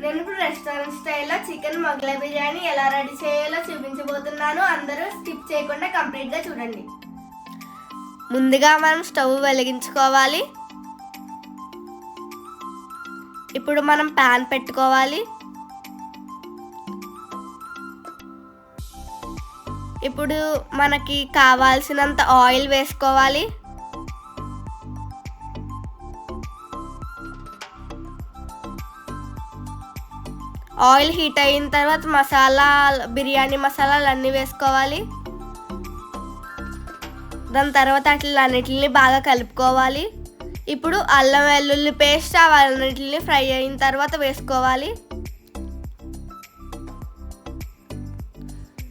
నేను ఇప్పుడు రెస్టారెంట్ స్టైల్లో చికెన్ మొగలై బిర్యానీ ఎలా రెడీ చేయాలో చూపించబోతున్నాను. అందరూ స్కిప్ చేయకుండా కంప్లీట్గా చూడండి. ముందుగా మనం స్టవ్ వెలిగించుకోవాలి. ఇప్పుడు మనం ప్యాన్ పెట్టుకోవాలి. ఇప్పుడు మనకి కావాల్సినంత ఆయిల్ వేసుకోవాలి. ఆయిల్ హీట్ అయిన తర్వాత బిర్యానీ మసాలాలు అన్నీ వేసుకోవాలి. దాని తర్వాత అన్నిటిని బాగా కలుపుకోవాలి. ఇప్పుడు అల్లం వెల్లుల్లి పేస్ట్ అవన్నిటిని ఫ్రై అయిన తర్వాత వేసుకోవాలి.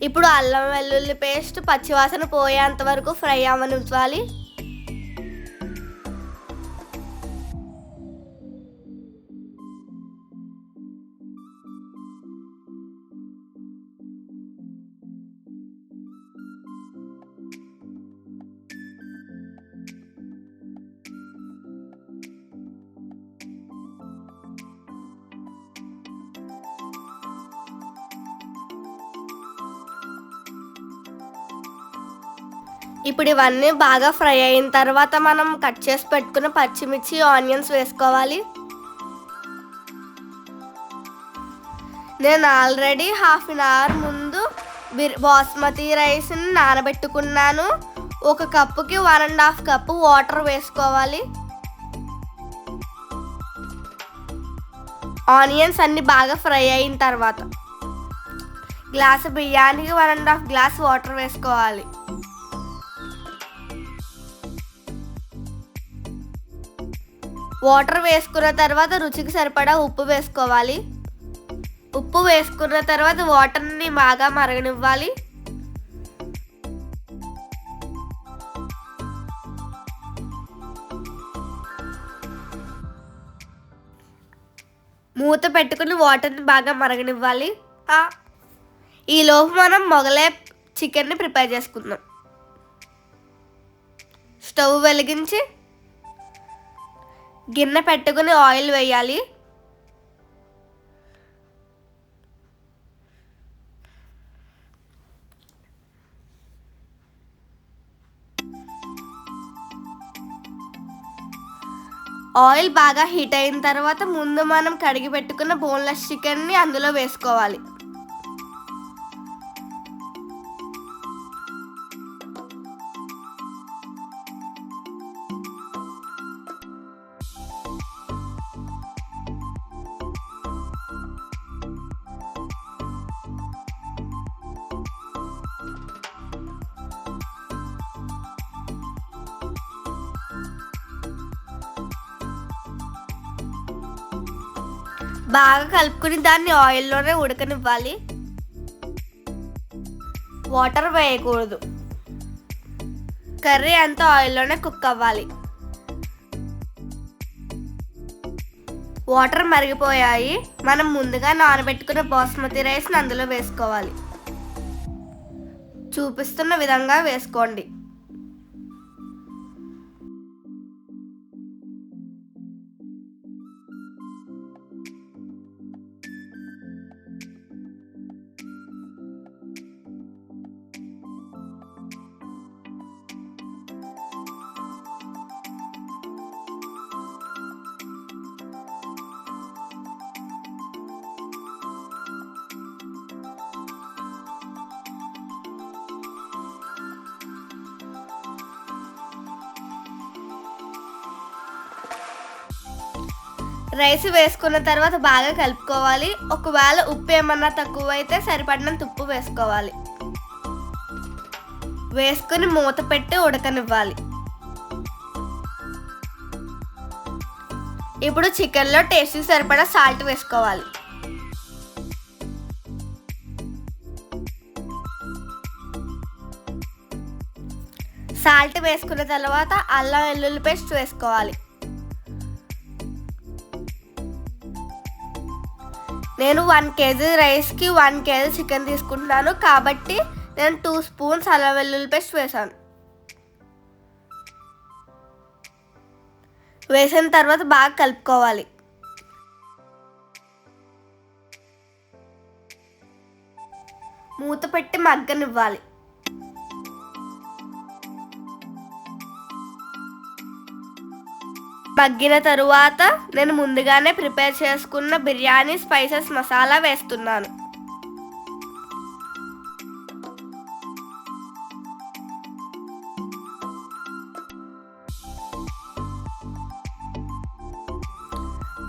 ఇప్పుడు అల్లం వెల్లుల్లి పేస్ట్ పచ్చివాసన పోయేంత వరకు ఫ్రై అవ్వనివ్వాలి. ఇప్పుడు ఇవన్నీ బాగా ఫ్రై అయిన తర్వాత మనం కట్ చేసి పెట్టుకున్న పచ్చిమిర్చి ఆనియన్స్ వేసుకోవాలి. నేను ఆల్రెడీ హాఫ్ అన్ అవర్ ముందు బాస్మతి రైస్ని నానబెట్టుకున్నాను. ఒక కప్పుకి 1.5 కప్పు వాటర్ వేసుకోవాలి. ఆనియన్స్ అన్ని బాగా ఫ్రై అయిన తర్వాత గ్లాసు బియ్యానికి 1.5 గ్లాస్ వాటర్ వేసుకోవాలి. వాటర్ వేసుకున్న తర్వాత రుచికి సరిపడా ఉప్పు వేసుకోవాలి. ఉప్పు వేసుకున్న తర్వాత వాటర్ని బాగా మరగనివ్వాలి. మూత పెట్టుకుని వాటర్ని బాగా మరగనివ్వాలి. ఈలోపు మనం మొగలై చికెన్ని ప్రిపేర్ చేసుకుందాం. స్టవ్ వెలిగించి గిన్నె పెట్టుకుని ఆయిల్ వేయాలి. ఆయిల్ బాగా హీట్ అయిన తర్వాత ముందు మనం కడిగి పెట్టుకున్న బోన్లెస్ చికెన్ని అందులో వేసుకోవాలి. బాగా కలుపుకుని దాన్ని ఆయిల్లోనే ఉడకనివ్వాలి. వాటర్ వేయకూడదు. కర్రీ అంతా ఆయిల్లోనే కుక్ అవ్వాలి. వాటర్ మరిగిపోయాయి. మనం ముందుగా నానబెట్టుకున్న బాస్మతి రైస్ని అందులో వేసుకోవాలి. చూపిస్తున్న విధంగా వేసుకోండి. రైస్ వేసుకున్న తర్వాత బాగా కలుపుకోవాలి. ఒకవేళ ఉప్పు ఏమన్నా తక్కువ అయితే సరిపడినంత ఉప్పు వేసుకోవాలి. వేసుకుని మూత పెట్టి ఉడకనివ్వాలి. ఇప్పుడు చికెన్లో టేస్ట్కి సరిపడా సాల్ట్ వేసుకోవాలి. సాల్ట్ వేసుకున్న తర్వాత అల్లం వెల్లుల్లి పేస్ట్ వేసుకోవాలి. నేను 1 kg రైస్కి 1 kg చికెన్ తీసుకుంటున్నాను కాబట్టి నేను 2 స్పూన్స్ అల్లం వెల్లుల్లి పేస్ట్ వేసాను. వేసిన తర్వాత బాగా కలుపుకోవాలి. మూత పెట్టి మగ్గనివ్వాలి. మగ్గిన తరువాత నేను ముందుగానే ప్రిపేర్ చేసుకున్న బిర్యానీ స్పైసెస్ మసాలా వేస్తున్నాను.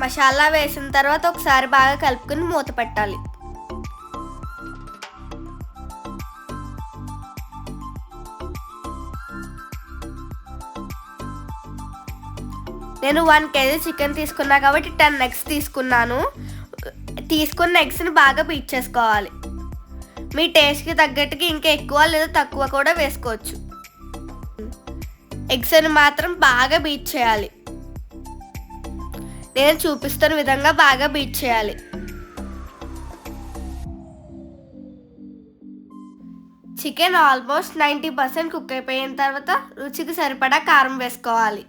మసాలా వేసిన తర్వాత ఒకసారి బాగా కలుపుకొని మూత పెట్టాలి. నేను 1 kg చికెన్ తీసుకున్నా కాబట్టి 10 eggs తీసుకున్నాను. తీసుకున్న ఎగ్స్ని బాగా బీట్ చేసుకోవాలి. మీ టేస్ట్కి తగ్గట్టుగా ఇంకా ఎక్కువ లేదా తక్కువ కూడా వేసుకోవచ్చు. ఎగ్స్ని మాత్రం బాగా బీట్ చేయాలి. నేను చూపిస్తున్న విధంగా బాగా బీట్ చేయాలి. చికెన్ ఆల్మోస్ట్ 90% కుక్ అయిపోయిన తర్వాత రుచికి సరిపడా కారం వేసుకోవాలి.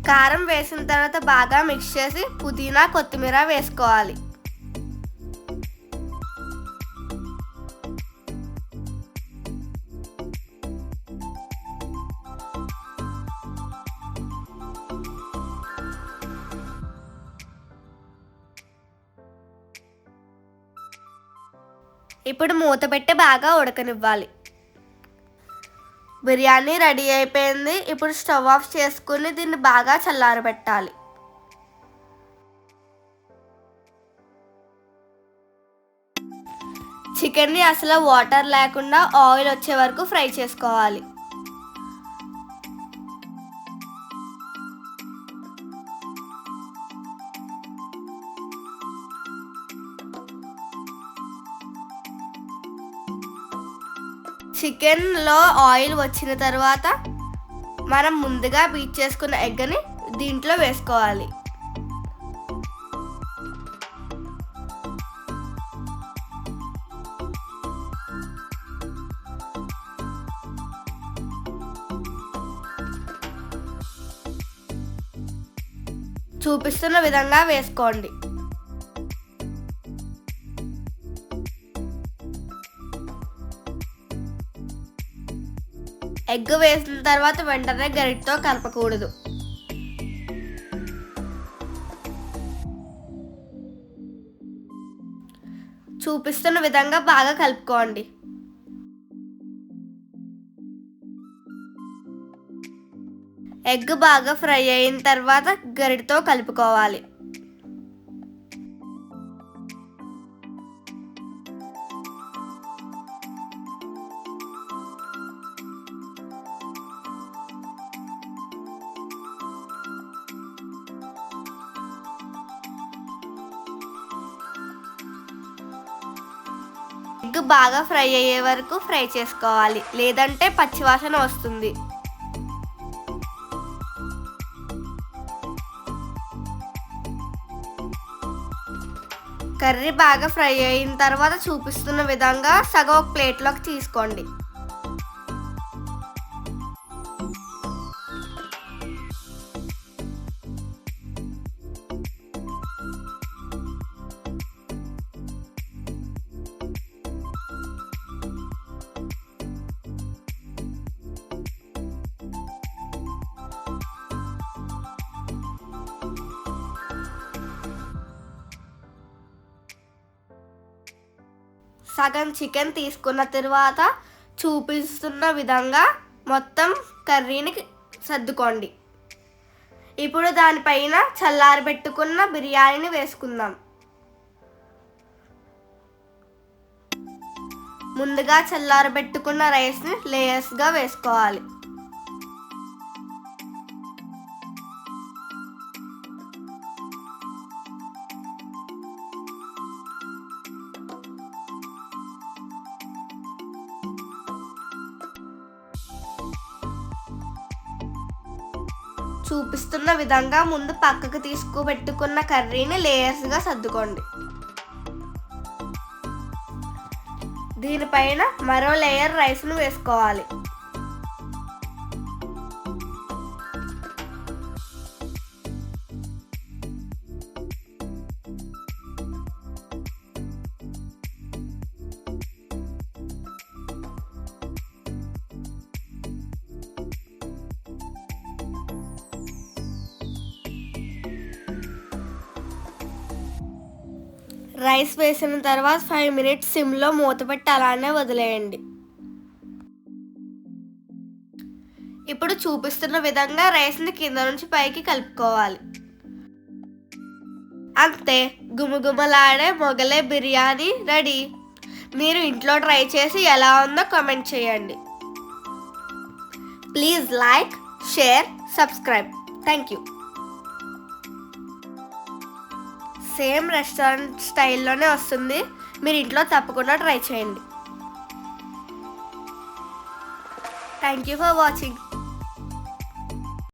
కారం వేసిన తర్వాత బాగా మిక్స్ చేసి పుదీనా కొత్తిమీర వేసుకోవాలి. ఇప్పుడు మూత పెట్టి బాగా ఉడకనివ్వాలి. బిర్యానీ రెడీ అయిపోయింది. ఇప్పుడు స్టవ్ ఆఫ్ చేసుకుని దీన్ని బాగా చల్లారబెట్టాలి. చికెన్ని అసలు వాటర్ లేకుండా ఆయిల్ వచ్చే వరకు ఫ్రై చేసుకోవాలి. చికెన్లో ఆయిల్ వచ్చిన తర్వాత మనం ముందుగా బీట్ చేసుకున్న ఎగ్ని దీంట్లో వేసుకోవాలి. చూపిస్తున్న విధంగా వేసుకోండి. ఎగ్ వేసిన తర్వాత వెంటనే గరిటతో కలపకూడదు. చూపిస్తున్న విధంగా బాగా కలుపుకోండి. ఎగ్ బాగా ఫ్రై అయిన తర్వాత గరిటతో కలుపుకోవాలి. ఎగ్ బాగా ఫ్రై అయ్యే వరకు ఫ్రై చేసుకోవాలి, లేదంటే పచ్చివాసన వస్తుంది. కర్రీ బాగా ఫ్రై అయిన తర్వాత చూపిస్తున్న విధంగా సగం ఒక ప్లేట్లోకి తీసుకోండి. సగం చికెన్ తీసుకున్న తర్వాత చూపిస్తున్న విధంగా మొత్తం కర్రీని సర్దుకోండి. ఇప్పుడు దానిపైన చల్లారబెట్టుకున్న బిర్యానీని వేసుకుందాం. ముందుగా చల్లారబెట్టుకున్న రైస్ని లేయర్స్గా వేసుకోవాలి. చూపిస్తున్న విధంగా ముందు పక్కకు తీసుకుపెట్టుకున్న కర్రీని లేయర్స్గా సర్దుకోండి. దీనిపైన మరో లేయర్ రైస్ను వేసుకోవాలి. రైస్ వేసిన తర్వాత 5 మినిట్స్ సిమ్లో మూత పెట్టి అలానే వదిలేయండి. ఇప్పుడు చూపిస్తున్న విధంగా రైస్ని కింద నుంచి పైకి కలుపుకోవాలి. అంతే, గుమగుమలాడే మొగలై బిర్యానీ రెడీ. మీరు ఇంట్లో ట్రై చేసి ఎలా ఉందో కామెంట్ చేయండి. Please like, share, subscribe. Thank you. Same restaurant స్టైల్లోనే వస్తుంది. మీరు ఇంట్లో తప్పకుండా ట్రై చేయండి. Thank you for watching.